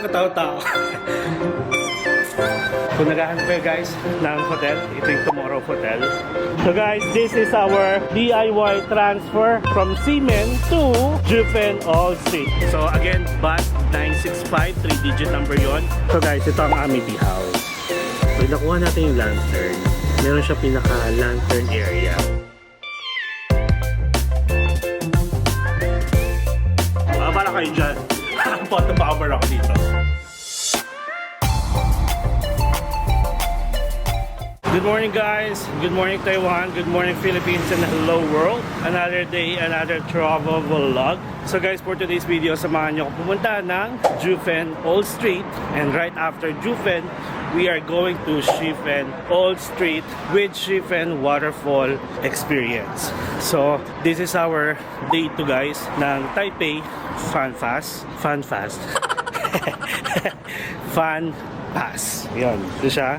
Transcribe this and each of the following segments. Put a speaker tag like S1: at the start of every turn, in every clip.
S1: nakakatawa-tawa. Kung naghahanap kayo guys ng hotel, ito yung Tomorrow Hotel. So guys, this is our DIY transfer from Seamen to Jufen All Street. So again, bus 965, 3-digit number yon. So guys, ito ang Amity House. Pag nakuha natin yung lantern, meron siya pinaka-lantern area. Para kayo dyan. Photo power ako dito. Good morning guys, good morning Taiwan, good morning Philippines, and hello world. Another day, another travel vlog. So guys, for today's video, samahan nyo ako pumunta ng Jufen Old Street. And right after Jufen, we are going to Shifen Old Street with Shifen Waterfall Experience. So this is our day 2 guys ng Taipei Fun Pass. Fun Pass. Fun Pass. Yun, ito siya.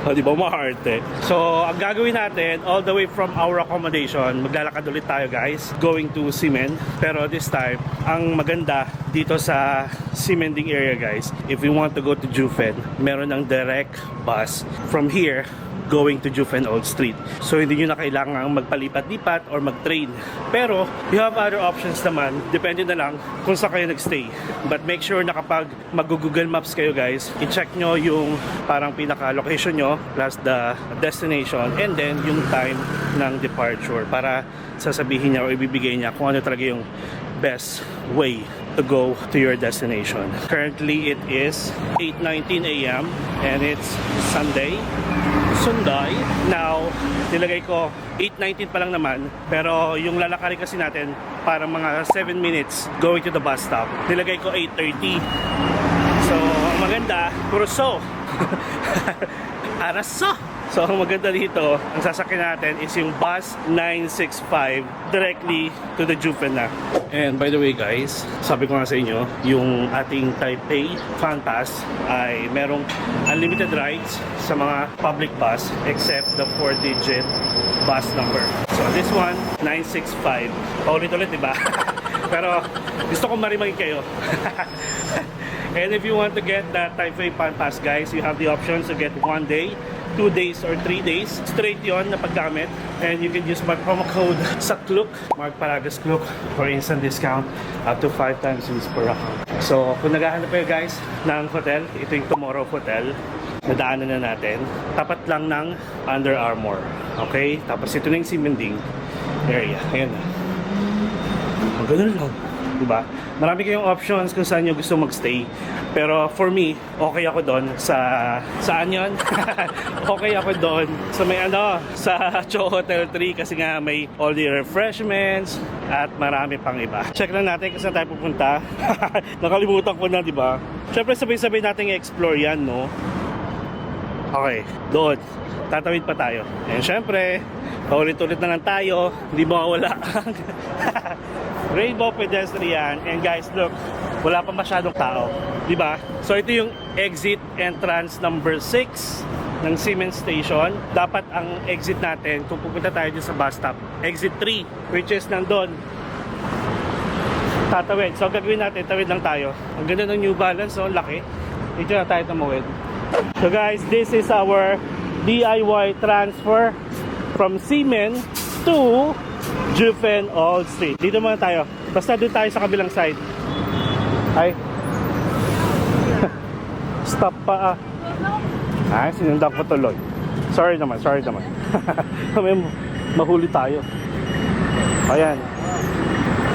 S1: O, di ba maarte? So, ang gagawin natin, all the way from our accommodation, maglalakad ulit tayo guys, going to Seamen. Pero this time, ang maganda dito sa Seamen ding area guys, if you want to go to Jufen, meron ng direct bus from here going to Jufen Old Street. So hindi nyo na kailangan magpalipat-lipat or mag-train. Pero you have other options naman, depende na lang kung saan kayo nagstay. But make sure na kapag mag-Google Maps kayo guys, i-check nyo yung parang pinaka-location nyo plus the destination and then yung time ng departure para sasabihin niya o ibibigay niya kung ano talaga yung best way to go to your destination. Currently it is 8:19 AM and it's Sunday. Now, nilagay ko 8:19 pa lang naman, pero yung lalakarin kasi natin para mga 7 minutes going to the bus stop. Nilagay ko 8:30. So, ang maganda, kuruso. Araso. So, ang maganda dito, ang sasakyan natin is yung bus 965 directly to the Jufen na. And by the way guys, sabi ko nga sa inyo, yung ating Taipei Fun Pass ay merong unlimited rides sa mga public bus except the 4-digit bus number. So this one, 965. Paulit-ulit, diba? Pero gusto ko marimagin kayo. And if you want to get that Taipei Fun Pass guys, you have the options to get 1 day, 2 days or 3 days. Straight yon na paggamit. And you can use my promo code SAKLUK, Mark Paragas Kluk, for instant discount up to 5 times use per account. So kung naghahanap kayo guys ng hotel, ito yung Tomorrow Hotel. Nadaanan na natin. Tapat lang ng Under Armour. Okay? Tapos ito na yung Simending area. Ayan na. Ang ganun lang. Diba? Marami kayong options kung saan nyo gusto magstay. Pero for me, okay ako doon sa... Saan yun? Okay ako doon sa may sa Cho Hotel 3 kasi nga may all the refreshments at marami pang iba. Check lang natin kung saan tayo pupunta. Nakalimutan ko na, diba? Siyempre sabay-sabay natin i-explore yan, no? Okay, doon. Tatawid pa tayo. And siyempre, paulit-ulit na lang tayo. Hindi mawawala. Rainbow pedestrian. And guys, look, wala pa masyadong tao, di ba? So ito yung exit entrance number 6 ng Seamen Station. Dapat ang exit natin kung pupunta tayo dun sa bus stop, exit 3, which is nandun. Tatawid. So gagawin natin, tawid lang tayo. Ang ganda ng New Balance, so laki. Dito na tayo tumawid. So guys, this is our DIY transfer from Seamen to Jufen Old Street. Dito muna tayo. Basta doon tayo sa kabilang side. Ay. Stop pa. Ay, sinundan ko tuloy. Sorry naman. May mahuli tayo. Ayan.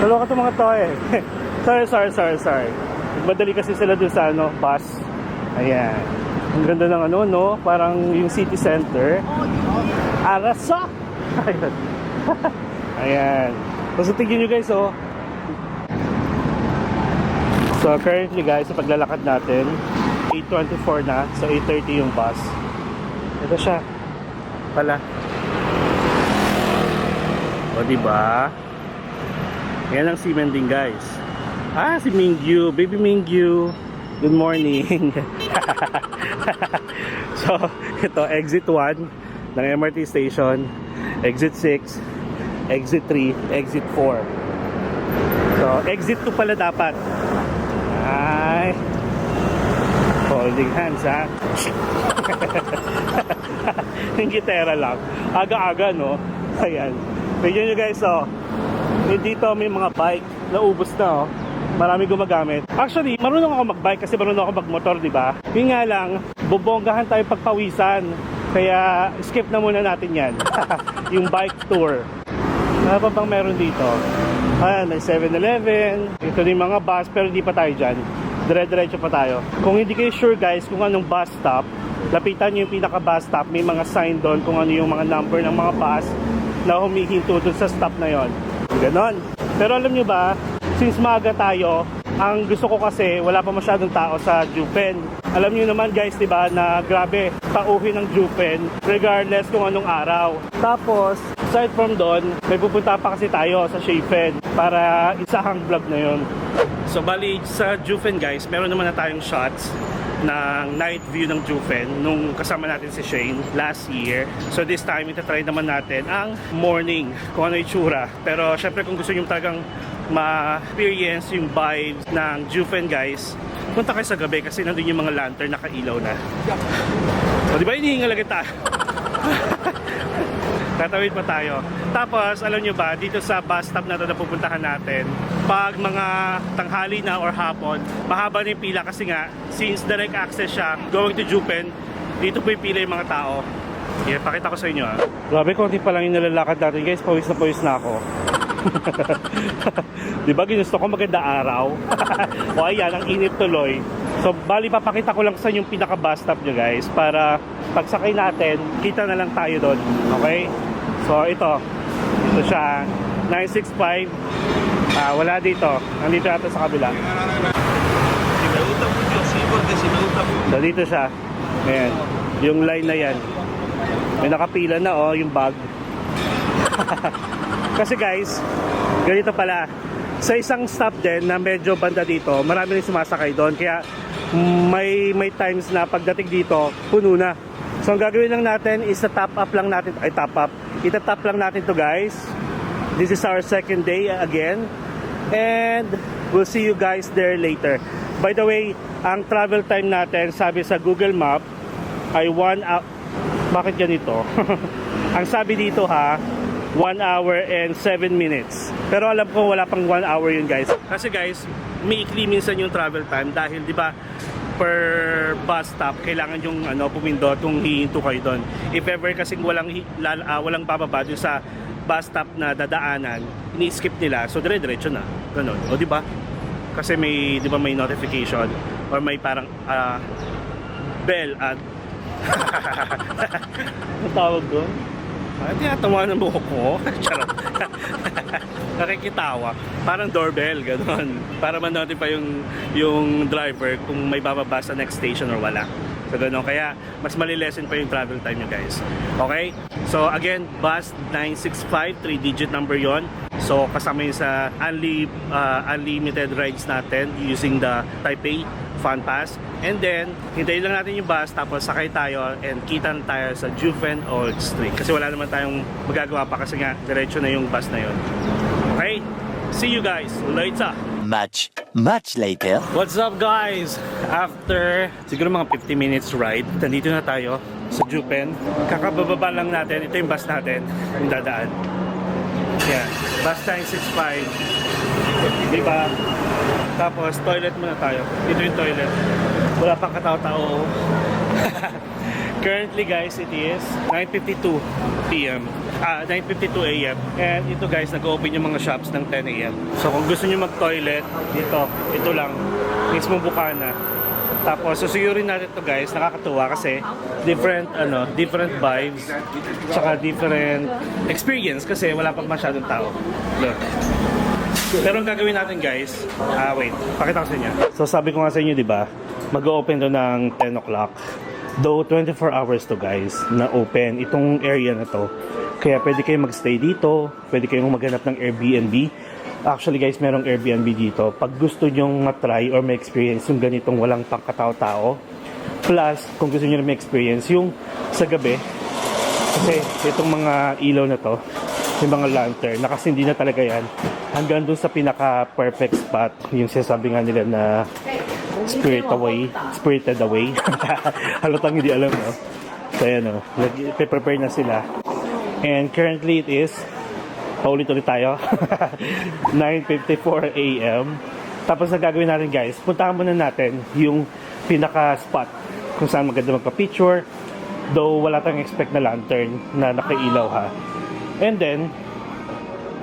S1: Talo ka itong mga to eh. Sorry. Madali kasi sila doon sa bus. Ayan. Ang ganda ng no? Parang yung city center. Araso! Ayan. Ayan. So tingin nyo guys, oh. So currently guys, sa paglalakad natin, 8:24 na. So 8:30 yung bus. Ito siya. Pala. O diba? Yan ang Seamen din guys. Ah, si Mingyu. Baby Mingyu. Good morning. So, ito, exit 1 ng MRT station. Exit 6. Exit 3. Exit 4. So, exit 2 pala dapat. Ah, holding hands, ha? Yung gitera lang. Aga-aga, no? Ayan. Tignan nyo guys, oh. Dito may mga bike na ubos na, oh. Marami gumagamit. Actually, marunong ako mag-bike kasi marunong ako mag-motor, di ba? Yung nga lang, bubonggahan tayo pagpawisan. Kaya skip na muna natin yan. Yung bike tour. Ano pa bang meron dito? Ayan, may 7-Eleven. Ito yung mga bus, pero hindi pa tayo dyan. Dire-diretso pa tayo. Kung hindi kayo sure guys kung anong bus stop, lapitan nyo yung pinaka-bus stop. May mga sign doon kung ano yung mga number ng mga bus na humihinto doon sa stop na yon. Ganon. Pero alam nyo ba, since maaga tayo, ang gusto ko kasi wala pa masyadong tao sa Jupen. Alam niyo naman guys, 'di ba, na grabe tauhin ng Jupen regardless kung anong araw. Tapos, aside from doon, may pupunta pa kasi tayo sa Shafen para isahang vlog na 'yon. So bali sa Jufen guys, meron naman na tayong shots ng night view ng Jufen nung kasama natin si Shane last year. So this time, itatry naman natin ang morning kung ano yung tsura. Pero syempre kung gusto nyo talagang ma-experience yung vibes ng Jufen guys, punta kayo sa gabi kasi nandun yung mga lantern nakailaw na. So di ba hinihingal agad tayo? Tatawid pa tayo. Tapos alam nyo ba, dito sa bus stop na ito na pupuntahan natin, pag mga tanghali na or hapon, mahaba na yung pila kasi nga since direct access siya going to Jupen, dito po yung pila yung mga tao. Yeah, pakita ko sa inyo, ha. Grabe, konti pa lang yung nalalakad natin guys, pawis na ako. Diba ginusto ko maganda araw? O ayan, ang init tuloy. So bali papakita ko lang sa inyo yung pinaka bus stop nyo guys, para pagsakay natin kita na lang tayo doon. Okay, so ito siya, 965. Wala dito, nandito natin sa kabila. So dito siya. Ayan, yung line na yan, may nakapila na, oh, yung bag. Kasi guys, ganito pala, sa isang stop din na medyo banda dito, marami rin sumasakay doon. Kaya may times na pagdating dito, puno na. So ang gagawin lang natin is top up lang natin, itatap lang natin to guys. This is our second day again. And we'll see you guys there later. By the way, ang travel time natin, sabi sa Google Map, ay 1 hour. Bakit ganito? Ang sabi dito ha, 1 hour and 7 minutes. Pero alam ko wala pang 1 hour yun guys. Kasi guys, umiikli minsan yung travel time dahil di ba per bus stop kailangan yung pumindot kung hihinto kayo doon. If ever kasing walang bababa doon sa bus stop na dadaanan, ini-skip nila. So dire-diretso na. Ganun. O di ba? Kasi may di ba may notification or may parang bell at ang tawag doon? Tinatawa ng buhok ko. Charot. Nakikitawa. Parang doorbell, gano'n. Para ma-notify yung driver kung may bababa sa next station or wala. So gano'n. Kaya mas malilesen pa yung travel time nyo guys. Okay? So again, bus 965, 3-digit number yon. So kasama yun sa unlimited rides natin using the Taipei Fun Pass. And then, hintayin lang natin yung bus, tapos sakay tayo and kita na tayo sa Jufen Old Street. Kasi wala naman tayong magagawa pa kasi nga, diretso na yung bus na yun. Okay? See you guys later!
S2: Much later.
S1: What's up guys? After siguro mga 50 minutes ride, nandito na tayo sa Jupen. Kakabababa lang natin, ito yung bus natin, yung dadaan. Yan, bus 965. Diba? Tapos toilet muna tayo. Dito yung toilet. Wala pang katao-tao. Currently guys, it is 9:52 p.m. 9:52 a.m. And ito guys, nag-open yung mga shops ng 10 a.m. So kung gusto niyo mag-toilet, dito, ito lang. Mismo Bukana. Tapos susuyurin natin to guys, nakakatuwa kasi different vibes, tsaka different experience kasi wala pang masyadong tao. Look. Pero ang gagawin natin guys, wait, pakita ko sa inyo. So sabi ko nga sa inyo, di ba, mag-open to ng 10 o'clock. Though 24 hours to guys, na open itong area na to. Kaya pwede kayong magstay dito, pwede kayong maghanap ng Airbnb. Actually guys, merong Airbnb dito. Pag gusto nyong matry or ma-experience yung ganitong walang pangkatao-tao. Plus, kung gusto nyo na ma-experience yung sa gabi. Kasi itong mga ilaw na to, yung mga lantern, nakasindi na talaga yan hanggang dun sa pinaka perfect spot, yung sinasabi nga nila na Spirited Away. Halatang hindi alam, no? So, ayan, no? Prepare na sila. And currently it is, paulit-ulit tayo, 9:54 a.m. Tapos ang gagawin natin, guys, puntahan muna natin yung pinaka-spot kung saan maganda magpa-picture. Though wala tayong expect na lantern na nakailaw, ha. And then,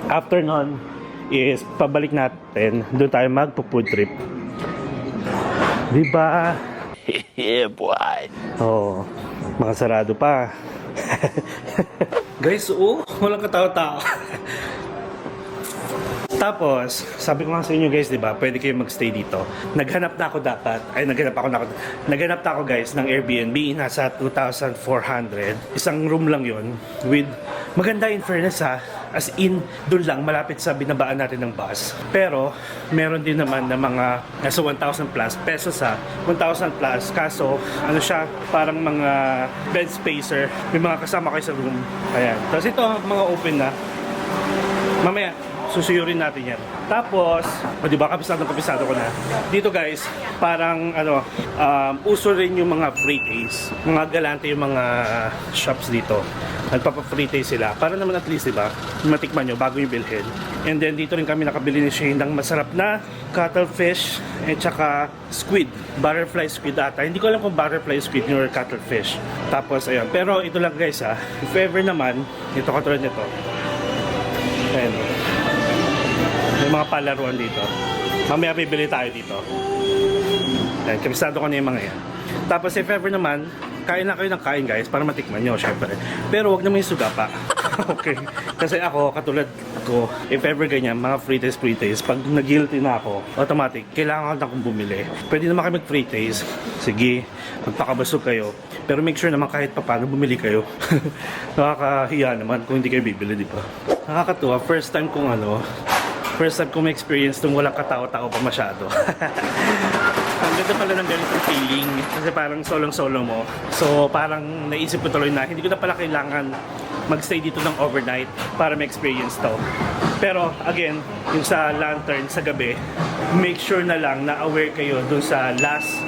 S1: after nun, is pabalik natin, doon tayo magpo-food trip. Diba?
S2: Yeah, boy.
S1: Oo, mga sarado pa. Guys, walang katao-tao. Tapos, sabi ko nga sa inyo guys, di ba, pwede kayo magstay dito. Naghanap na ako guys ng Airbnb, nasa 2,400. Isang room lang yon with, maganda in fairness ha, as in, doon lang, malapit sa binabaan natin ng bus. Pero, meron din naman na mga nasa 1,000 plus pesos ha, 1,000 plus, kaso, ano siya, parang mga bed spacer, may mga kasama kayo sa room. Ayan. Tapos ito, mga open na. Mamaya, susuyurin natin yan. Tapos, di ba, kapisado ko na. Dito guys, parang uso rin yung mga free taste. Mga galante yung mga shops dito. Nagpapa-free taste sila. Para naman at least, di ba, matikman nyo bago yung bilhin. And then dito rin kami nakabili ni Shane ng masarap na cuttlefish at saka squid. Butterfly squid ata. Hindi ko alam kung butterfly squid or cuttlefish. Tapos, ayun. Pero ito lang guys ha. If ever naman, ito katulad nito. Ayan. May mga palaruan dito. Mamaya bibili tayo dito. Ayan, kabisado ko na yung mga yan. Tapos if ever naman, kain na kayo ng kain guys para matikman nyo, syempre. Pero wag naman yung suga pa. Okay? Kasi ako, katulad ko, if ever ganyan, mga free taste, pag nag-guilty na ako, automatic, kailangan ko na akong bumili. Pwede naman kayo mag-free taste. Sige, magpakabasog kayo. Pero make sure naman kahit pa paano bumili kayo. Nakakahiya naman kung hindi kayo bibili, di ba? Nakakatuwa, first time kong ma-experience nung walang katao-tao pa masyado. Ang ganda pala ng ganitong feeling kasi parang solong-solo mo. So parang naisip ko tuloy na hindi ko na pala kailangan magstay dito ng overnight para ma-experience to. Pero again, yung sa lantern sa gabi, make sure na lang na aware kayo dun sa last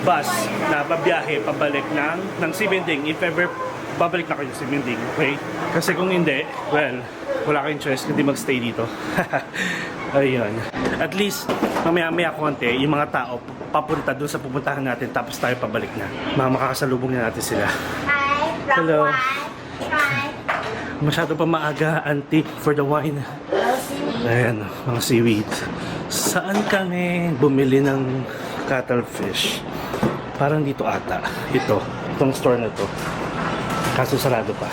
S1: bus na babiyahe pabalik ng Simending. If ever babalik na kayo sa Simending, okay? Kasi kung hindi, well, wala kayong choice kundi magstay dito. Ayun. At least, mamaya-maya konti, yung mga tao papunta doon sa pupuntahan natin tapos tayo pabalik na. Makakasalubong na natin sila.
S3: Hi,
S1: Hello.
S3: Hi.
S1: Masyado pa maaga, auntie, for the wine. Ayan, mga seaweed. Saan kami bumili ng cuttlefish? Parang dito ata. Itong store na to. Kaso sarado pa.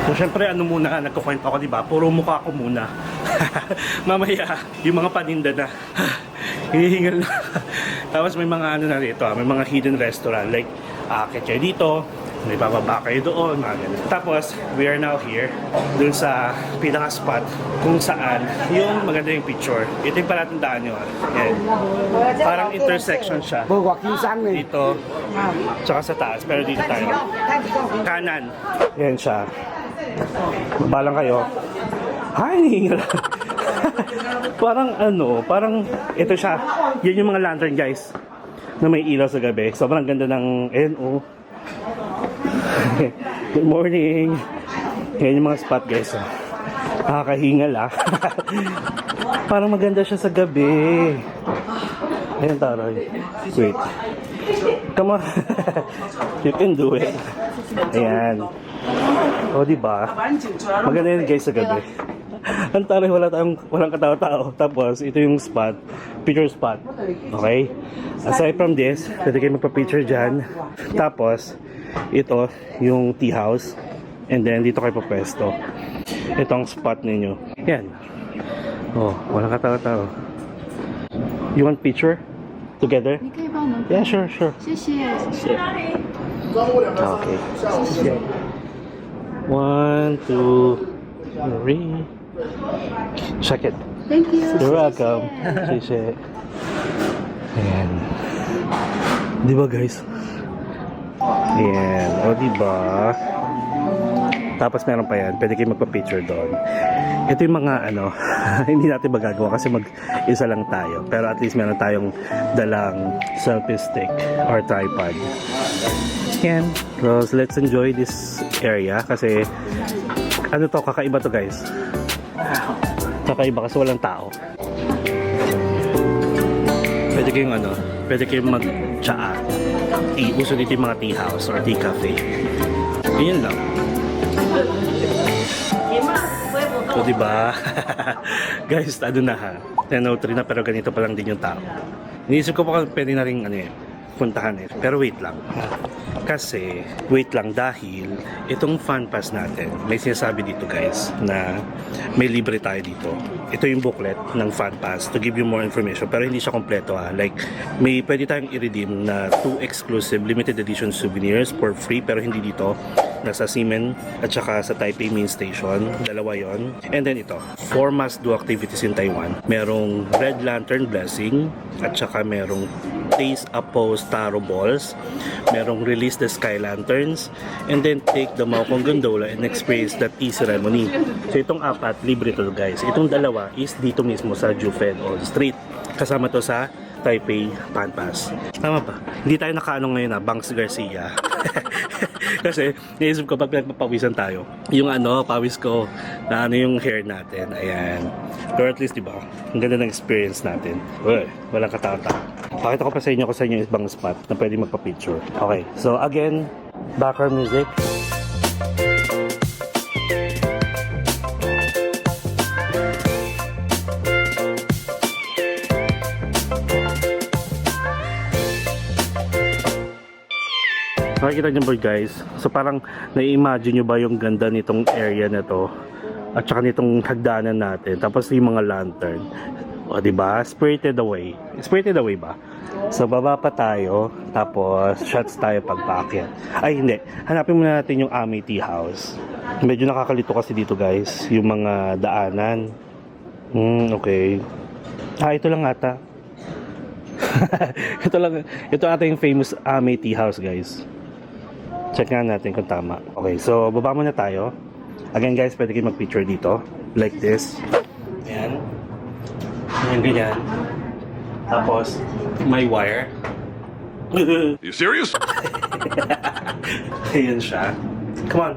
S1: So, syempre, nagkukwento ako, diba? Puro mukha ko muna. Mamaya, yung mga paninda na. Hinihingal na. Tapos may mga na rito, may mga hidden restaurant. Like, akit kayo dito, may bababa kayo doon, mga ganun. Tapos, we are now here, dun sa pinaka-spot, kung saan, yung maganda yung picture. Ito yung palatandaan nyo. Yan. Parang intersection siya. Dito, tsaka sa taas, pero dito tayo. Kanan. Yan siya. Balang kayo. Hi! parang ito siya. Yan yung mga lantern guys na may ilaw sa gabi. Sobrang ganda ng NO. Good morning. Yan yung mga spot guys. Nakakahingal Parang maganda siya sa gabi. Ayan taroy. Wait. Come on. You can do it. Ayan. O diba? Maganda yun guys sa gabi. Ang taray, walang katao-tao. Tapos ito yung spot, picture spot. Okay? Aside from this, pwede kayo magpa-picture dyan. Tapos ito yung tea house. And then dito kayo papwesto. Itong spot ninyo. Yan. Oh, walang katao-tao. You want picture? Together? Yeah, sure.
S3: 谢谢。
S1: Okay. 1, 2, 3. Check it.
S3: Thank you.
S1: You're welcome. Shishe. Ayan. Di ba guys? Ayan. O di ba? Tapos meron pa yan. Pwede kayo magpa-picture doon. Ito yung mga ano, hindi natin magagawa kasi mag-isa lang tayo. Pero at least meron tayong dalang selfie stick or tripod. Yan. So let's enjoy this area kasi ano to, kakaiba to guys. Kakaiba kasi walang tao. Pwede kayong ano, pwede kayong mag-tsaa. Uso dito yung mga tea house or tea cafe. Ganyan lang. So diba? Guys, ano na ha? 10:03 na pero ganito pa lang din yung tao. Iniisip ko pa kung pwede na rin ano eh, puntahan eh. Pero wait lang. Kasi, wait lang dahil itong fun pass natin, may sinasabi dito guys na may libre tayo dito. Ito yung booklet ng fun pass to give you more information pero hindi siya kompleto ha. Like, may pwede tayong i-redeem na 2 exclusive limited edition souvenirs for free pero hindi dito. Nasa Ximen at saka sa Taipei Main Station. Dalawa yon. And then ito, 4 must-do activities in Taiwan. Merong Red Lantern Blessing at saka merong Taste a Pose Taro Balls. Merong Release the Sky Lanterns. And then take the Maokong Gondola and experience the tea ceremony. So itong apat, libre to guys. Itong dalawa is dito mismo sa Jufen on Street. Kasama to sa Taipei Fun Pass. Tama ba? Hindi tayo nakaano ngayon na Banks Garcia. Kasi naisip ko pag pinagpapawisan tayo, yung ano, pawis ko na ano yung hair natin. Ayan. Pero at least diba, ang ganda ng experience natin. Uy, walang katata. Pakita ko pa sa inyo kung sa inyo ibang spot na pwede magpa-picture. Okay, so again, background music. Nakikita niyo ba guys? So parang nai-imagine nyo ba yung ganda nitong area na to at saka nitong hagdanan natin tapos yung mga lantern, o diba? Spirited Away. Spirited Away ba? So baba pa tayo tapos shots tayo pagpaakyat. Ay hindi, hanapin muna natin yung Amei Tea House. Medyo nakakalito kasi dito guys yung mga daanan. Okay. Ito lang ata. ito ata yung famous Amei Tea House guys. Check nga natin kung tama. Okay, so baba muna tayo. Again guys, pwede kayo mag-picture dito. Like this. Ayan. Ayan, ganyan. Tapos, may wire.
S2: You serious?
S1: Ayan siya. Come on.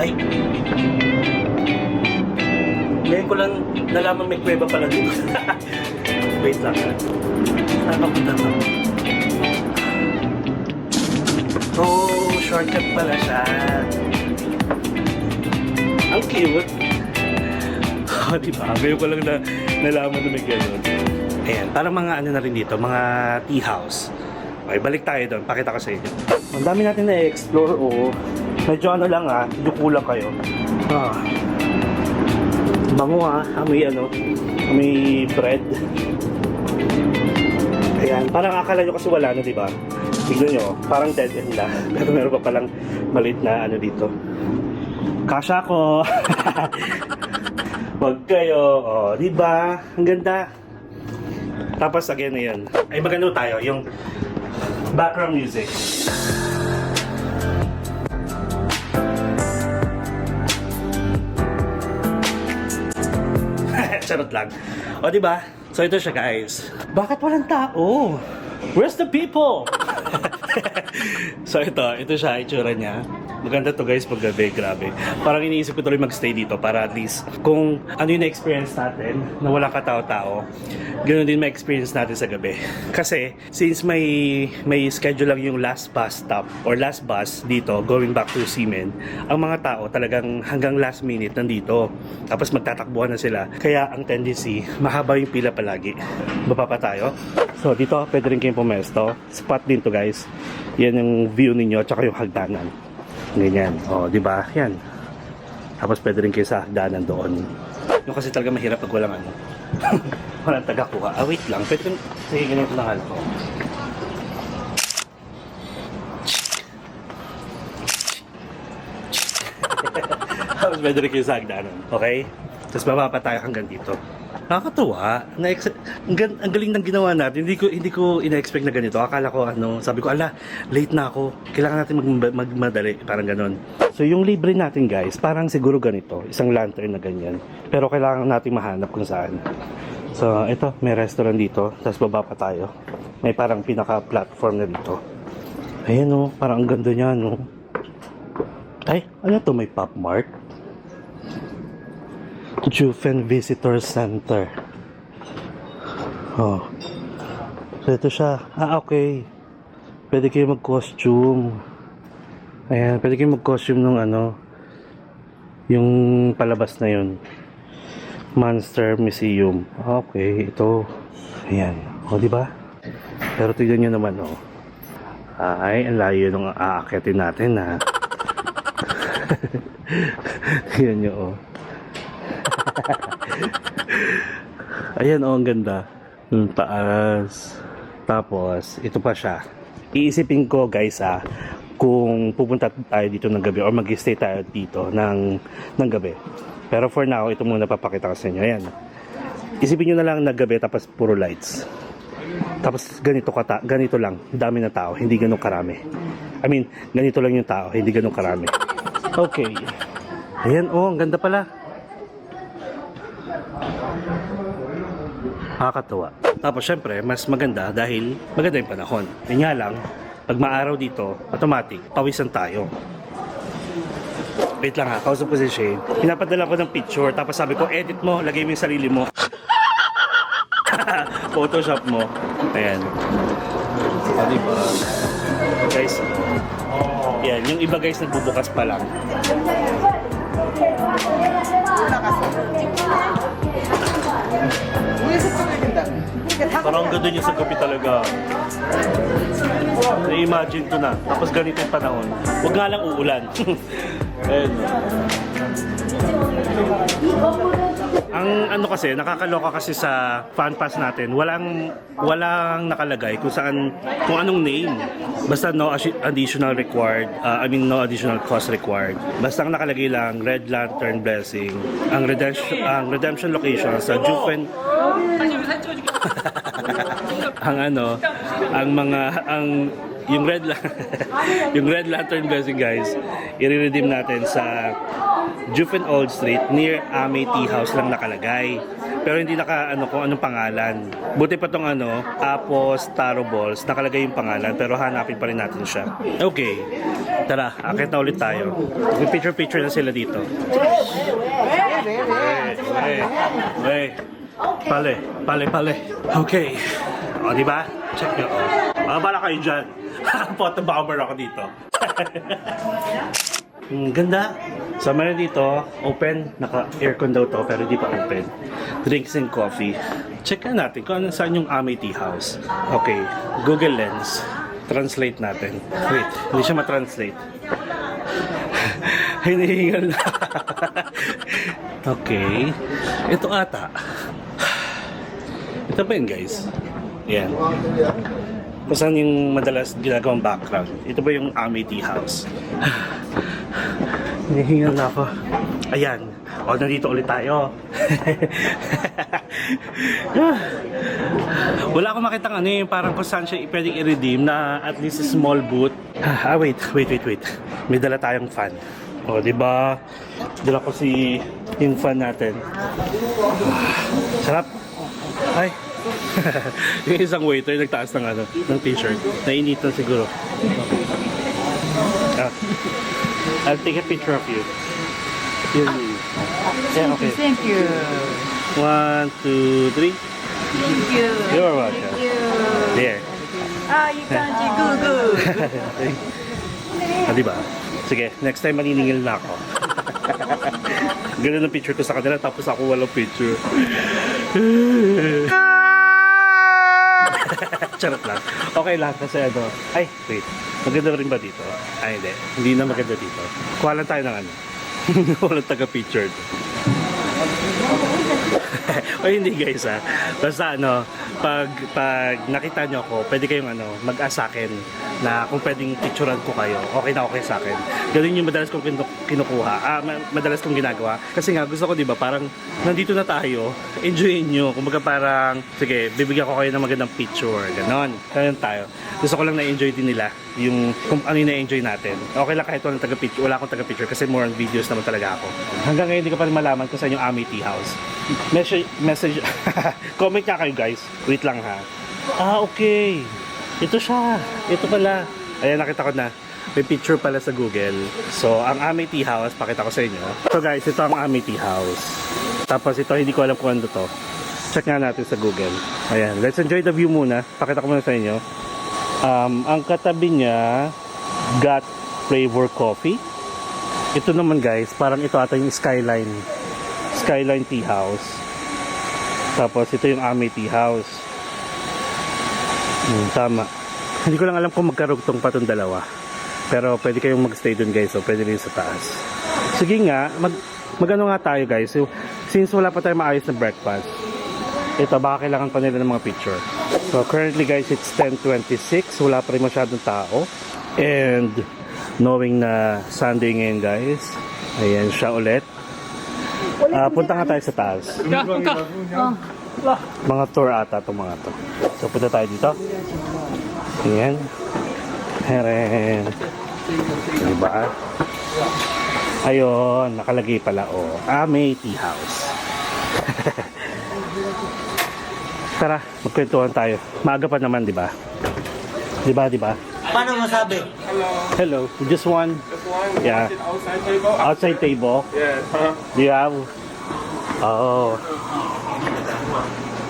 S1: Ay. Ngayon ko lang nalaman may kuweba pala dito. Wait lang ha. Saan papunta ka? Oh, shortcut pala siya. Ang cute. Oh, diba? Ngayon ko lang nalaman na may gano'n. Ayan, parang mga ano na rin dito, mga tea house. Okay, balik tayo doon. Pakita ko sa inyo. Ang dami natin na-explore, oh. Medyo ano lang medyo kulang kayo. Bango amoy ano, amoy bread. Ayan, parang akala nyo kasi wala na, diba? Tignan nyo, parang dead end na. Pero meron pa palang maliit na ano dito. Kasha ko! Wag kayo. Oh, diba? Ang ganda. Tapos again na yun. Ay magano tayo, yung background music. Charot lang. O diba? So ito siya guys. Bakit walang tao? Where's the people? So ito siya, itsura niya. Maganda to guys pag gabi, grabe. Parang iniisip ko tuloy magstay dito para at least kung ano yung na-experience natin na wala katao-tao, ganoon din ma-experience natin sa gabi. Kasi since may schedule lang yung last bus stop or last bus dito going back to Ximen, ang mga tao talagang hanggang last minute nandito. Tapos magtatakbuhan na sila. Kaya ang tendency, mahaba yung pila palagi. Baba pa tayo. So dito pwede rin kayong pumesto. Spot din to guys. Yan yung view ninyo tsaka yung hagdanan. Ganyan. O, di ba? Yan. Tapos pwede rin kayo sa hagdanan doon. Yung kasi talaga mahirap pag walang ano. Walang tagakuha. Wait lang. Pwede kong sige, ganito lang ko. Tapos pwede rin kayo sa hagdanan. Okay? Tapos baba pa tayo hanggang dito. Nakakatuwa. Ang galing ng ginawa natin. Hindi ko ina-expect na ganito. Akala ko sabi ko, late na ako. Kailangan natin magmadali, parang ganon. So yung libre natin guys, parang siguro ganito, isang lantern na ganyan. Pero kailangan natin mahanap kung saan. So ito, may restaurant dito, tapos baba pa tayo. May parang pinaka-platform na dito. Ayan oh, parang ang ganda niya no. Ay, ano to, may Pop Mart? Jufen Visitor Center. Oh. So ito siya. Okay. Pwede kayo mag-costume. Ayan, pwede kayo mag-costume nung yung palabas na yun. Monster Museum. Okay, ito. Ayan. O, diba? Pero tignan nyo naman, Ay, ang layo nung aakyatin natin, ha. Tignan nyo, Ayan, ang ganda. Yung taas. Tapos, ito pa siya. Iisipin ko, guys, kung pupunta tayo dito ng gabi or mag-stay tayo dito ng gabi. Pero for now, ito muna papakita ko sa inyo. Ayan. Isipin nyo na lang na gabi tapos puro lights. Tapos ganito lang, dami na tao, hindi ganun karami. I mean, ganito lang yung tao, hindi ganun karami. Okay. Ayan, ang ganda pala. Nakakatuwa. Tapos syempre, mas maganda dahil maganda yung panahon. Yun nga lang, pag maaraw dito, automatic, pawisan tayo. Wait lang kausap ko si Shane. Pinapadala ko ng picture, tapos sabi ko, edit mo, lagay mo yung sarili mo. Photoshop mo. Ayan. O, diba? Guys, yan, yung iba guys nagbubukas pa lang. Parang ganda niya sa gabi talaga. Na-imagine ko na. Tapos ganito yung panahon. Huwag nga lang uulan. Ayan. Ang kasi, nakakaloka kasi sa fan pass natin, walang nakalagay kung anong name. Basta no additional required, no additional cost required. Basta ang nakalagay lang, Red Lantern Blessing. Ang redemption location sa Jufen. yung Red Lantern Blessing guys, i-redeem natin sa Jufen Old Street near Ame Tea House lang nakalagay. Pero hindi kung anong pangalan. Buti pa tong Apos Taro Balls, nakalagay yung pangalan pero hanapin pa rin natin siya. Okay. Tara, akit na ulit tayo. May picture na sila dito. Pale. Okay. O, diba? Check nyo. Bala kayo dyan. Photo bomber ako dito. Ganda. So, meron dito, open. Naka-aircon daw to, pero di pa open. Drinks and coffee. Check na natin kung saan yung Ame Tea House. Okay. Google Lens. Translate natin. Wait, hindi siya matranslate. Hinihingal na. Okay. Ito ata. Ito ba yun, guys? Yan. Kung saan yung madalas ginagawang background. Ito ba yung Ame Tea House? Hinihingal na ako. Ayan. O, nandito ulit tayo. Wala akong makitang parang kung saan siya pwedeng i-redeem na at least a small booth. Wait. May dala tayong fan. O, diba? Dala ko yung fan natin. Sarap. Ay. Yung isang waiter nagtaas ng t-shirt. Nainitan siguro. I'll take a picture of you. Yeah, okay.
S4: Thank you.
S1: 1, 2, 3.
S4: Thank you.
S1: You're welcome.
S4: Thank you.
S1: There.
S4: You can't go.
S1: Diba? Sige, next time maniningil na ako. Ganun ang picture ko sa kanila tapos ako walang picture. Charot lang. Okay lang kasi ay, wait. Maganda rin ba dito? Ay, hindi. Hindi na maganda dito. Kuha lang tayo ng walang taga-picture. O hindi guys ha. Basta ano, pag nakita nyo ako, pwede kayong mag-ask sa akin na kung pwedeng picturean ko kayo, okay na okay sa akin. Ganun yung madalas kong kinukuha, madalas kong ginagawa. Kasi nga gusto ko, di ba, parang nandito na tayo, enjoyin nyo. Kumbaga parang, sige, bibigyan ko kayo ng magandang picture, ganon. Ganun tayo. Gusto ko lang na-enjoy din nila yung kung ano yung na-enjoy natin. Okay lang kahit walang taga-picture, wala akong taga-picture kasi more on videos naman talaga ako. Hanggang ngayon hindi ko pa rin malaman kung saan yung Amay Tea House. Message comment nga kayo guys. Wait lang ha. Okay. Ito siya. Ito pala. Ayan, nakita ko na. May picture pala sa Google. So, ang Amay Tea House, pakita ko sa inyo. So guys, ito ang Amay Tea House. Tapos ito, hindi ko alam kung ano to. Check nga natin sa Google. Ayan, let's enjoy the view muna. Pakita ko muna sa inyo. Ang katabi niya, Got Flavor Coffee. Ito naman guys, parang ito ata yung Skyline Tea House. Tapos ito yung Amay Tea House. Tama. Hindi ko lang alam kung magkarugtong pa itong dalawa. Pero pwede kayong magstay dun guys, so pwede rin sa taas. Sige nga, mag-ano nga tayo guys. So, since wala pa tayong maayos na breakfast, ito baka kailangan pa nila ng mga picture. So currently guys, it's 10:26. Wala pa rin masyadong tao. And knowing na Sunday ngayon guys, ayan siya ulit. Punta nga tayo sa taas. Mga tour ata itong mga to. So punta tayo dito. Ayan. Heren. Diba? Ayun, nakalagay pala Amay Tea House. Tara, magkwentuhan tayo. Maaga pa naman, di ba? Di ba?
S5: Paano masabi?
S1: Hello. Just one?
S6: Just one.
S1: Yeah.
S6: Outside table.
S1: Outside table?
S6: Yeah.
S1: Do you have? Oh.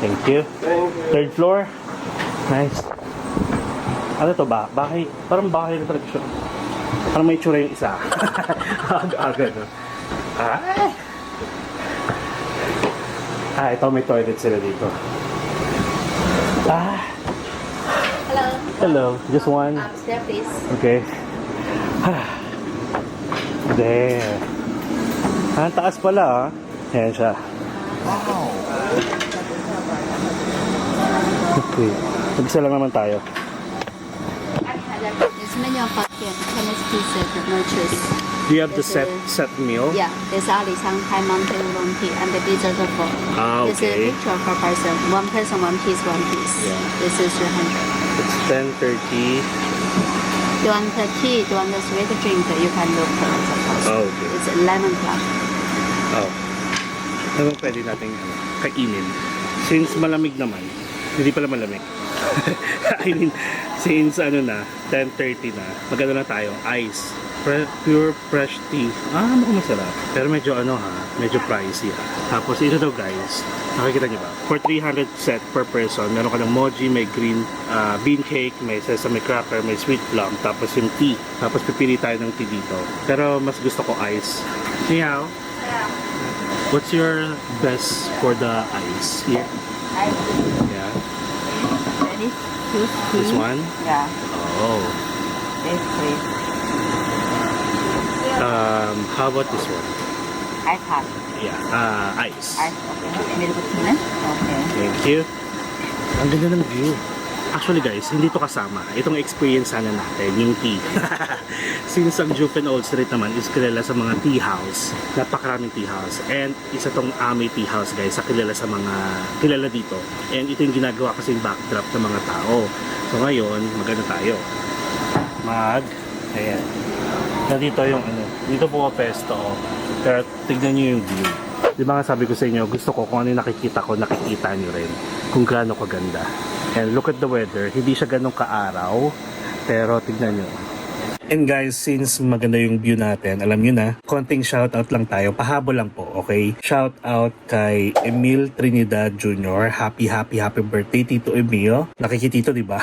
S1: Thank you. Third floor? Nice. Ano to ba? Bahay? Parang bahay na talaga siya. Parang may tsura yung isa. Aga-aga no? Ito may toilet sila dito.
S3: Hello.
S1: Hello. Just one?
S3: Upstairs, please.
S1: Okay. There. Ang taas pala Ayan siya. Okay. Mag-isa lang naman tayo.
S3: 你是那种方便 Chinese pizza no choose.
S1: Do you have the set meal?
S3: Yeah, there's Ali Shanghai Mountain Long Tea and the pizza for.
S1: Ah,
S3: This is a
S1: okay.
S3: picture per person. One person, one piece, one piece.
S1: Yeah.
S3: This is 300.
S1: It's 10:30.
S3: Do you want the tea? Do you want the sweet drink? You can look for the cost.
S1: Oh, okay.
S3: It's lemon plum.
S1: Oh. Anong pwede natin kainin? Since malamig naman, hindi pala malamig. I mean, since 10:30 na, magano na tayo, ice. Pure fresh tea. Mukhang masarap. Pero medyo medyo pricey Tapos ito daw guys, nakikita niyo ba? For 300 set per person, meron ka ng mochi, may green bean cake, may sesame cracker, may sweet plum, tapos yung tea. Tapos pipili tayo ng tea dito. Pero mas gusto ko ice. Niyaw? What's your best for the ice here? Yeah.
S4: This choose tea.
S1: This one?
S4: Yeah.
S1: Oh.
S4: This please.
S1: How about this one?
S4: Ice hot.
S1: Yeah. Ice.
S4: Ice. Okay. Milk tea. Okay.
S1: Thank you. Ang ganda ng view. Actually guys, hindi to kasama. Itong experience sana natin, yung tea. Since ang Juven Old Street naman is kilala sa mga tea house. Napakaraming tea house. And isa tong Amay Tea House guys, sa kilala sa mga kilala dito. And ito yung ginagawa kasi yung backdrop ng mga tao. So ngayon, magano tayo? Ayan. Nandito yung dito po pesto. Pero tignan nyo yung view. Di ba nga sabi ko sa inyo, gusto ko kung ano yung nakikita ko, nakikita nyo rin. Kung gaano kaganda. And look at the weather. Hindi siya ganong kaaraw. Pero tignan nyo. And guys, since maganda yung view natin, alam nyo na, konting shoutout lang tayo. Pahabol lang po, okay? Shoutout kay Emil Trinidad Jr. Happy birthday, Tito Emil. Nakikitito, di ba?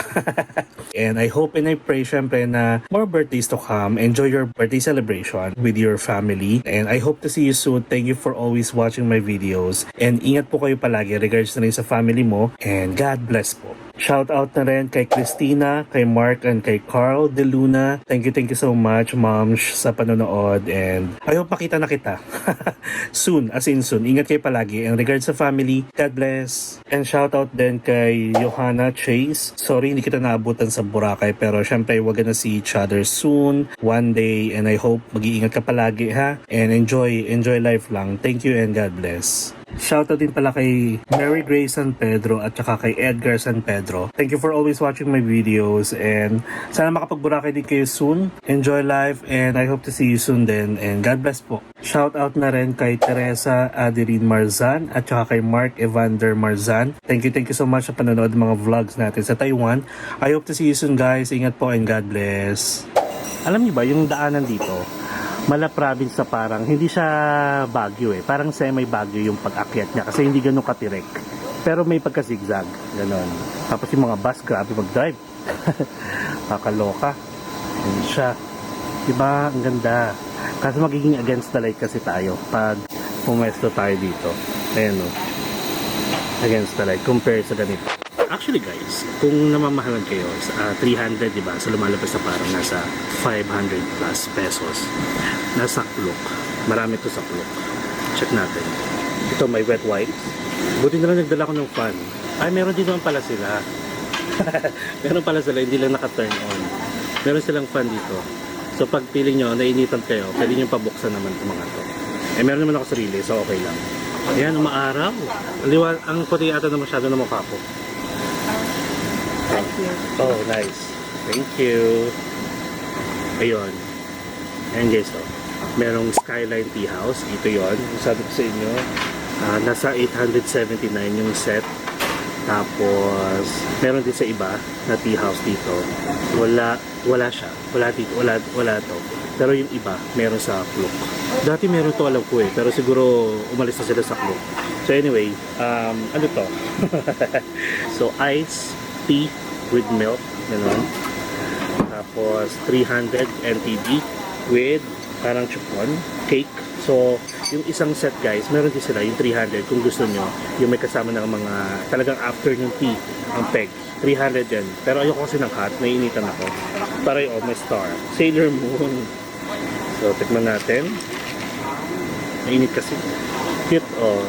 S1: And I hope and I pray syempre na more birthdays to come. Enjoy your birthday celebration with your family. And I hope to see you soon. Thank you for always watching my videos. And ingat po kayo palagi regards na rin sa family mo. And God bless po. Shout out na rin kay Christina, kay Mark, and kay Carl De Luna. Thank you so much, moms, sa panonood. And I hope makita na kita. Soon, as in soon. Ingat kayo palagi. And regards sa family, God bless. And shout out din kay Johanna Chase. Sorry, hindi kita naabutan sa Boracay. Pero syempre, we're gonna see each other soon, one day. And I hope mag-iingat ka palagi, ha? And enjoy life lang. Thank you and God bless. Shoutout din pala kay Mary Grace San Pedro at saka kay Edgar San Pedro. Thank you for always watching my videos and sana makapag-Boracay din kayo soon. Enjoy life and I hope to see you soon din and God bless po. Shoutout na rin kay Teresa Adeline Marzan at saka kay Mark Evander Marzan. Thank you so much sa panonood ng mga vlogs natin sa Taiwan. I hope to see you soon guys. Ingat po and God bless. Alam niyo ba yung daanan dito? Mala province na parang hindi siya Baguio eh. Parang semi-Baguio yung pag-akyat niya kasi hindi ganun katirek. Pero may pagka-zigzag. Ganon. Tapos yung mga bus, grabe mag-drive. Kakaloka. Yan siya. Diba? Ang ganda. Kasi magiging against the light kasi tayo pag pumesto tayo dito. Ayan o. Against the light. Compare sa ganito. Actually guys, kung namamahalan kayo sa 300, diba? So lumalabas na parang nasa 500 plus pesos. Nasa Klook. Marami to sa Klook. Check natin. Ito may wet wipes. Buti na lang nagdala ko ng fan. Ay, meron din naman pala sila. Meron pala sila, hindi lang naka-turn on. Meron silang fan dito. So pag feeling nyo, nainitan kayo, pwede nyo pabuksan naman itong mga to. Eh, meron naman ako sarili, so okay lang. Ayan, umaaraw. Ang puti ata na masyado na mukha ko. Oh, nice. Thank you. Ayun. Ayan guys, oh. Merong Skyline Tea House. Ito yon. Sabi ko sa inyo, nasa 879 yung set. Tapos, meron din sa iba na tea house dito. Wala siya. Wala dito. Wala to. Pero yung iba, meron sa Klook. Dati meron to, alam ko eh. Pero siguro, umalis na sila sa Klook. So anyway, ano to? So, ice tea with milk, gano'n. Tapos 300 NTD with parang chupon, cake. So, yung isang set guys, meron din sila yung 300 kung gusto nyo, yung may kasama ng mga talagang afternoon tea, ang peg. 300 din. Pero ayoko kasi ng hot, naiinitan ako. Para yung may star. Sailor Moon. So, tikman natin. Mainit kasi. Cute, oh.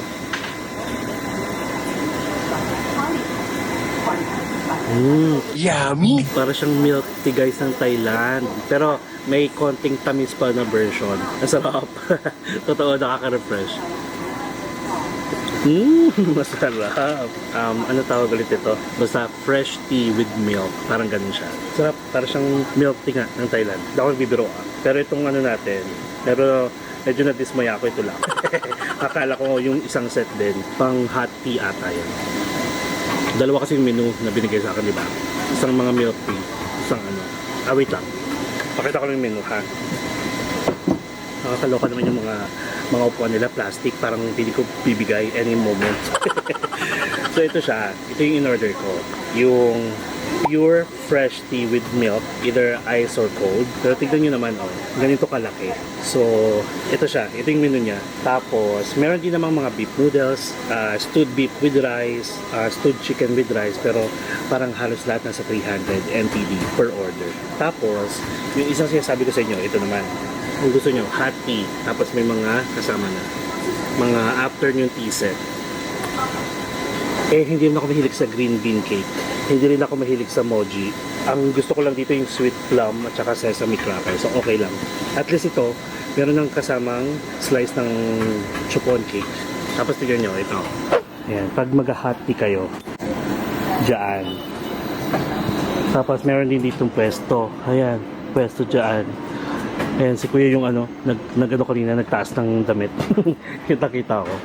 S2: Yummy!
S1: Para siyang milk tea guys ng Thailand. Pero may konting tamis pa na version. Ang sarap. Totoo, nakaka-refresh. Masarap. Ano tawag ulit ito? Basta fresh tea with milk. Parang ganun siya. Sarap. Para siyang milk tea nga ng Thailand. Hindi ako nagbibiro Pero itong ano natin, pero medyo na-dismaya ako ito lang. Akala ko yung isang set din, pang hot tea ata yan. Dalawa kasing menu na binigay sa akin, di ba? Isang mga milk tea, isang ano. Wait lang. Pakita ko lang yung menu, ha? Nakakaloka naman yung mga upuan nila, plastic, parang hindi ko bibigay any moment. So ito siya, ito yung in-order ko. Yung pure fresh tea with milk, either ice or cold. Pero tignan nyo naman, oh, ganito kalaki. So, ito siya, ito yung menu niya. Tapos, meron din namang mga beef noodles, stewed beef with rice, stewed chicken with rice, pero parang halos lahat nasa 300 NTD per order. Tapos, yung isang sinasabi ko sa inyo, ito naman. Kung gusto nyo, hot tea, tapos may mga kasama na. Mga afternoon tea set. Eh, hindi rin ako mahilig sa green bean cake. Hindi rin ako mahilig sa mochi. Ang gusto ko lang dito yung sweet plum at saka sesame cracker. So, okay lang. At least ito, meron ng kasamang slice ng chupon cake. Tapos tignan nyo, ito. Ayan, pag mag-hot tea kayo, dyan. Tapos meron din ditong pwesto. Ayan, pwesto dyan. Ayan, si kuya yung ano, nag-ano kanina, nagtaas ng damit. Kita-kita ko.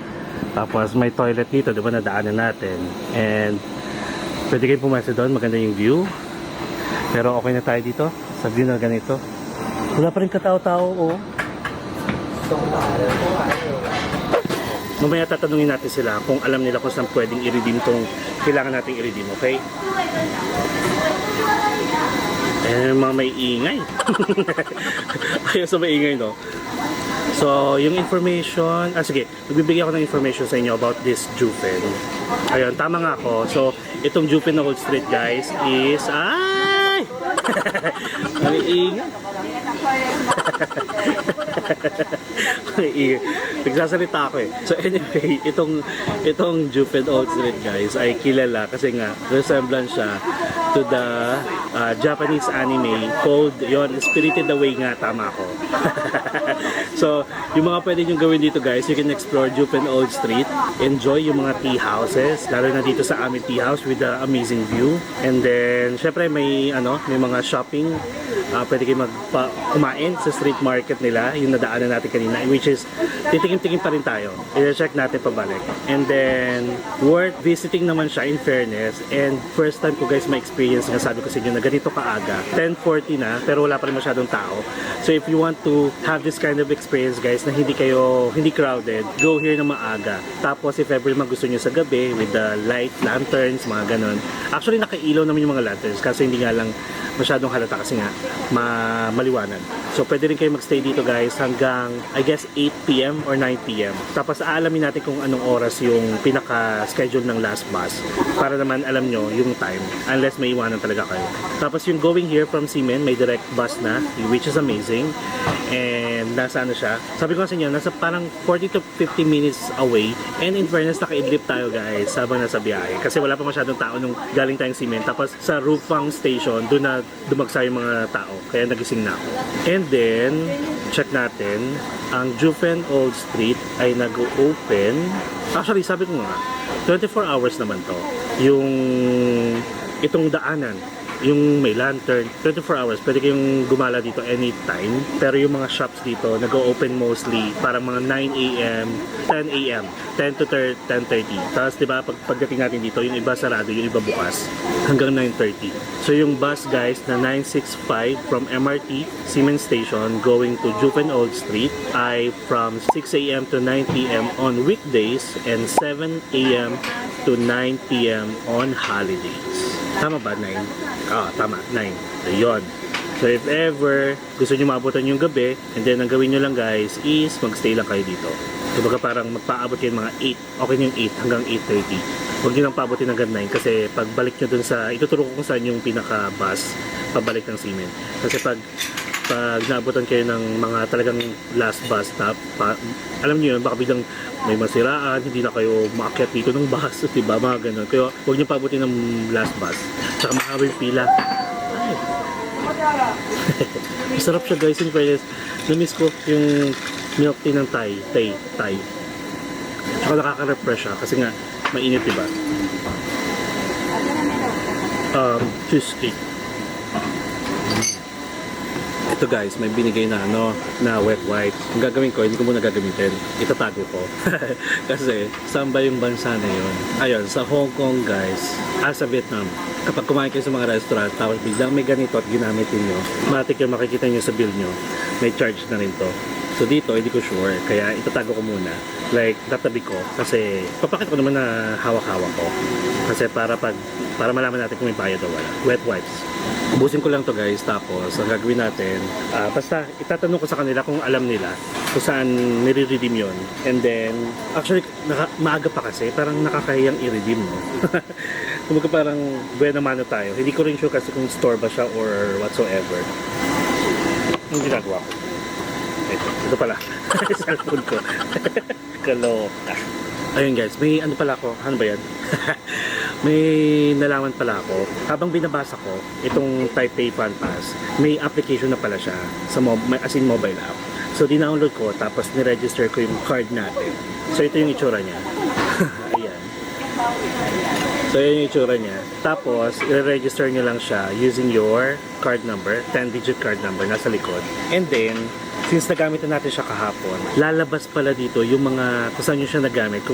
S1: Tapos may toilet dito, di ba, nadaanan natin. And pwede kayong pumasok doon, maganda yung view. Pero okay na tayo dito, sa view na ganito. Wala pa rin katao-tao, oh. Mamaya tatanungin natin sila kung alam nila kung saan pwedeng i-redeem tong kailangan nating i-redeem, okay? Eh, mga may ingay. Ayaw sa maingay, no? So, yung information, sige, magbibigay ako ng information sa inyo about this Jufen. Ayun, tama nga ako. So, itong Jupin Old Street, guys, is... Ay! Ang iingay. Ang iingay. Nagsasalita ako eh. So anyway, itong Jupin Old Street, guys, ay kilala kasi nga, resemblance siya to the Japanese anime called, yon, Spirited Away nga, tama ako. So, yung mga pwede nyo gawin dito, guys, you can explore Jupin Old Street, enjoy yung mga tea houses, lalo na dito sa aming tea house with the amazing view. And then, syempre may mga shopping, pwede kayo kumain sa street market nila, yung nadaanan natin kanina, which is titikim-tikim pa rin tayo. I-check natin pabalik. And then, worth visiting naman siya in fairness. And first time ko, guys, ma-experience nga, sabi ko sa inyo na ganito kaaga. 10:40 na, pero wala pa rin masyadong tao. So if you want to have this kind of experience, guys, na hindi crowded, go here na maaga. Tapos if ever man gusto nyo sa gabi with the light, lanterns, mga ganon. Actually, nakailaw naman yung mga lanterns kasi hindi nga lang masyadong halata kasi nga maliwanag. So pwede rin kayo magstay dito, guys, hanggang I guess 8 PM or 9 PM. Tapos aalamin natin kung anong oras yung pinaka-schedule ng last bus para naman alam nyo yung time unless may iwanan talaga kayo. Tapos yung going here from Seamen, may direct bus na, which is amazing. And nasa ano siya, sabi ko kasi inyo, nasa parang 40 to 50 minutes away. And in fairness, naka-idlip tayo, guys, habang nasa biyahe kasi wala pa masyadong tao nung galing tayong Seamen. Tapos sa Rupang Station, doon na dumagsa yung mga tao, kaya nagising na ako. And then check natin, ang Jupin Old Street ay nag-open, actually sabi ko nga 24 hours naman to yung itong daanan, yung may lantern, 24 hours, pwede kayong gumala dito anytime. Pero yung mga shops dito, nag-open mostly parang mga 9 AM, 10 AM, 10 to 10:30. Tapos diba, pagdating natin dito, yung iba sarado, yung iba bukas, hanggang 9:30. So yung bus, guys, na 965 from MRT, Seamen Station, going to Jupin Old Street, ay from 6 AM to 9 PM on weekdays and 7 AM to 9 PM on holidays. Tama ba? 9? Tama. 9. Ayun. So if ever gusto nyo maabutan yung gabi, and then ang gawin nyo lang, guys, is magstay lang kayo dito. Kumbaga parang magpaabot kayo mga 8. Okay yung 8 hanggang 8:30. Huwag nyo lang paabotin hanggang 9 kasi pagbalik nyo dun sa, ituturo ko kung saan yung pinaka-bus pabalik ng Seamen. Kasi pag naabutan kayo ng mga talagang last bus stop, alam niyo yun, baka biglang may masiraan, hindi na kayo maakyat dito ng bus, diba, mga ganun. Kaya huwag niyo paabutin ng last bus. Tsaka mahaba yung pila. Ay. Masarap siya, guys, in fairness. Na-miss ko yung milk tea ng Thai. Tsaka nakaka-refresh siya kasi nga mainit, diba? Cheesecake. Ito, guys, may binigay na na wet wipes. Ang gagawin ko, hindi ko muna gagamitin. Itatago ko. Kasi saan ba yung bansa na yun? Ayun, sa Hong Kong, guys. Sa Vietnam. Kapag kumain kayo sa mga restaurant, tapos biglang may ganito at ginamitin nyo, matik yung makikita nyo sa bill nyo, may charge na rin to. So dito, hindi ko sure. Kaya itatago ko muna. Like, tatabi ko. Kasi papakita ko naman na hawak-hawak ko. Kasi para malaman natin kung may bayad o wala. Wet wipes. Ubusin ko lang to, guys. Tapos, ang gagawin natin, basta itatanong ko sa kanila kung alam nila kung saan nire-redeem yun. And then, actually, maaga pa kasi. Parang nakakahiyang i-redeem, no? Kumbaga parang buena mano tayo. Hindi ko rin sure kasi kung store ba siya or whatsoever. Yung ginagawa ko. Ito pala. Cellphone ko. Kaloka. Ayun, guys, may ano pala ako. Ano ba yan? May nalaman pala ako. Habang binabasa ko itong Taipei Fun Pass, may application na pala siya sa as in mobile app. So dinownload ko tapos ni-register ko yung card natin. So ito yung itsura niya. Ayan. So yun yung itsura niya. Tapos i-register nyo lang siya using your card number, 10-digit card number nasa likod. And then since nagamit na natin siya kahapon, lalabas pala dito yung mga kung saan nyo siya nagamit,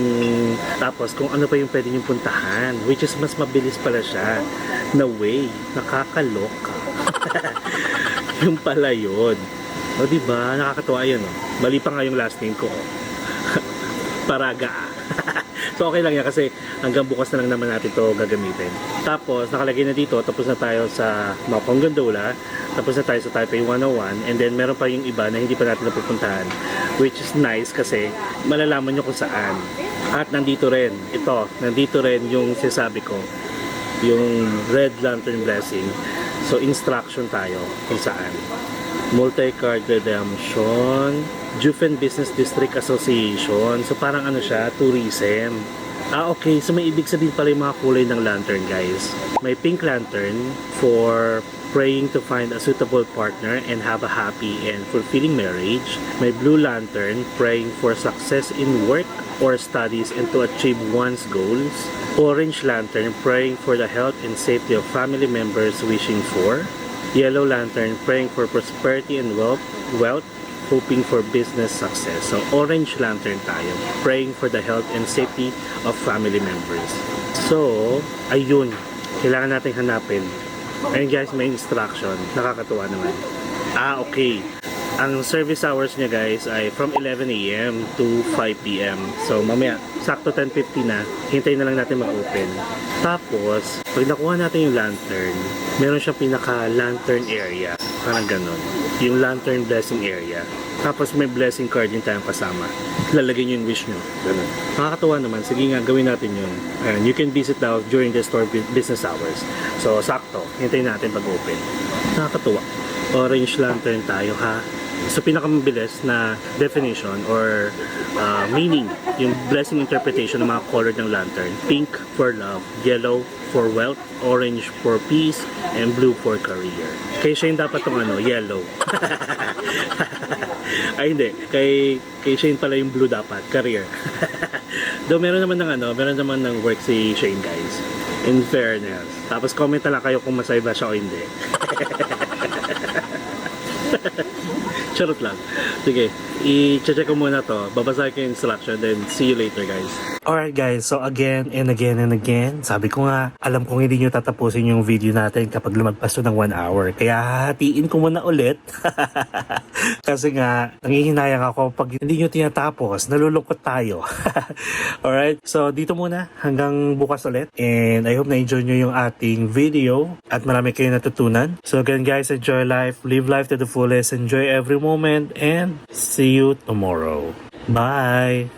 S1: tapos kung ano pa yung pwede nyo puntahan, which is mas mabilis pala siya na way. Nakakaloka. Yung pala yun. O diba, nakakatuwa yun. Mali pa nga yung last name ko. Paraga. So okay lang yan kasi hanggang bukas na lang naman natin to gagamitin. Tapos nakalagay na dito, tapos na tayo sa Mapong Gondola, tapos na tayo sa Taipei 101, and then meron pa yung iba na hindi pa natin napupuntahan, which is nice kasi malalaman nyo kung saan. At nandito rin yung sinasabi ko, yung Red Lantern Blessing. So instruction tayo kung saan. Multi-card redemption, Jufen Business District Association. So parang ano siya, tourism. Okay. So may ibig sabihin pala yung mga kulay ng lantern, guys. May pink lantern for praying to find a suitable partner and have a happy and fulfilling marriage. May blue lantern, praying for success in work or studies and to achieve one's goals. Orange lantern, praying for the health and safety of family members wishing for. Yellow lantern, praying for prosperity and wealth, hoping for business success. So orange lantern tayo, praying for the health and safety of family members. So, ayun, kailangan natin hanapin. Ayun guys, may instruction. Nakakatuwa naman. Okay. Ang service hours niya guys ay from 11 a.m. to 5 p.m. So mamaya, sakto 10:50 na, hintayin na lang natin mag-open. Tapos, pag nakuha natin yung lantern, meron siyang pinaka-lantern area. Parang ganun. Yung lantern blessing area. Tapos may blessing card din tayong kasama. Lalagay nyo yung wish nyo. Ganun. Nakakatuwa naman. Sige nga, gawin natin yun. And you can visit now during the store business hours. So, sakto. Hintayin natin pag-open. Nakakatuwa. Orange lantern tayo ha. So, pinakamabilis na definition or meaning, yung blessing interpretation ng mga color ng lantern. Pink for love, yellow for wealth, orange for peace, and blue for career. Kaya siya yung dapat itong yellow. Ay hindi, kay Shane pala yung blue dapat, career. Though meron naman ng work si Shane guys. In fairness. Tapos comment na lang kayo kung masaya ba siya o hindi. Charot lang. Sige, i-check ko muna to. Babasahin ko yung instruction, then see you later guys. Alright guys, so again and again and again, sabi ko nga, alam kong hindi nyo tatapusin yung video natin kapag lumagpas to ng 1 hour. Kaya hahatiin ko muna ulit. Kasi nga, nangihinayang ako pag hindi nyo tinatapos, nalulungkot tayo. Alright, so dito muna, hanggang bukas ulit. And I hope na-enjoy nyo yung ating video at marami kayong natutunan. So again guys, enjoy life, live life to the fullest, enjoy every moment, and see you tomorrow. Bye!